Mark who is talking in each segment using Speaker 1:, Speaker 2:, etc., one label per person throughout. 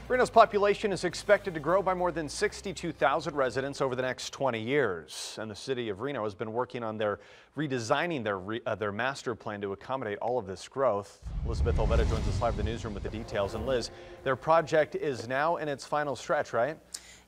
Speaker 1: Reno's population is expected to grow by more than 62,000 residents over the next 20 years. And the city of Reno has been working on redesigning their master plan to accommodate all of this growth. Elizabeth Olvera joins us live in the newsroom with the details. And Liz, their project is now in its final stretch, right?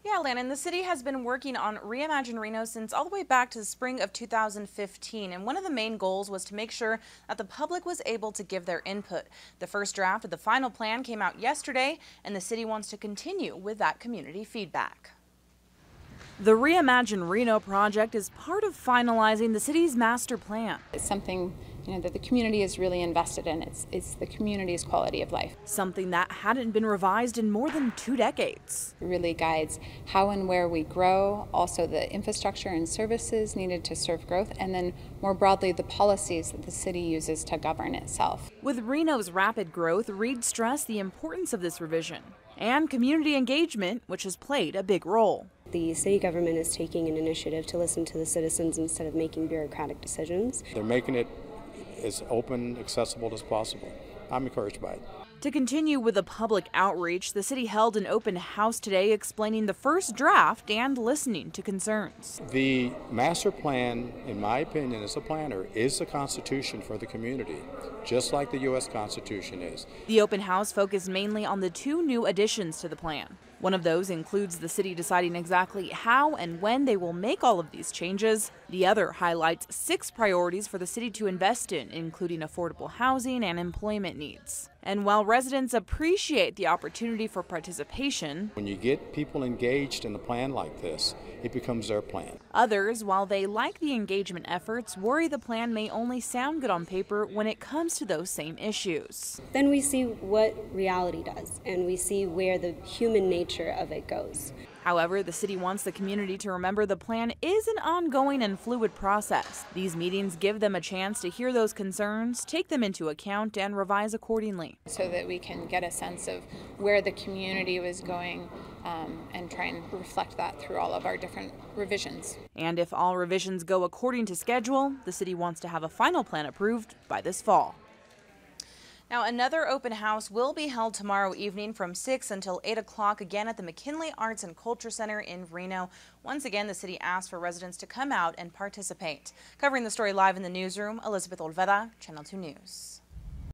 Speaker 2: Yeah, Landon, the city has been working on Reimagine Reno since all the way back to the spring of 2015. And one of the main goals was to make sure that the public was able to give their input. The first draft of the final plan came out yesterday, and the city wants to continue with that community feedback. The Reimagine Reno project is part of finalizing the city's master plan.
Speaker 3: It's something that the community is really invested in. It's the community's quality of life.
Speaker 2: Something that hadn't been revised in more than 2 decades.
Speaker 3: It really guides how and where we grow, also the infrastructure and services needed to serve growth, and then more broadly the policies that the city uses to govern itself.
Speaker 2: With Reno's rapid growth, Reed stressed the importance of this revision and community engagement, which has played a big role.
Speaker 4: The city government is taking an initiative to listen to the citizens instead of making bureaucratic decisions.
Speaker 5: They're making it as open, accessible as possible. I'm encouraged by it.
Speaker 2: To continue with the public outreach, the city held an open house today explaining the first draft and listening to concerns.
Speaker 5: The master plan, in my opinion, as a planner, is the Constitution for the community, just like the U.S. Constitution is.
Speaker 2: The open house focused mainly on the 2 new additions to the plan. One of those includes the city deciding exactly how and when they will make all of these changes. The other highlights 6 priorities for the city to invest in, including affordable housing and employment needs. And while residents appreciate the opportunity for participation,
Speaker 5: when you get people engaged in a plan like this, it becomes their plan.
Speaker 2: Others, while they like the engagement efforts, worry the plan may only sound good on paper when it comes to those same issues.
Speaker 4: Then we see what reality does, and we see where the human nature of it goes.
Speaker 2: However, the city wants the community to remember the plan is an ongoing and fluid process. These meetings give them a chance to hear those concerns, take them into account, and revise accordingly.
Speaker 3: So that we can get a sense of where the community was going and try and reflect that through all of our different revisions.
Speaker 2: And if all revisions go according to schedule, the city wants to have a final plan approved by this fall. Now, another open house will be held tomorrow evening from 6 until 8 o'clock, again at the McKinley Arts and Culture Center in Reno. Once again, the city asked for residents to come out and participate. Covering the story live in the newsroom, Elizabeth Olvera, Channel 2 News.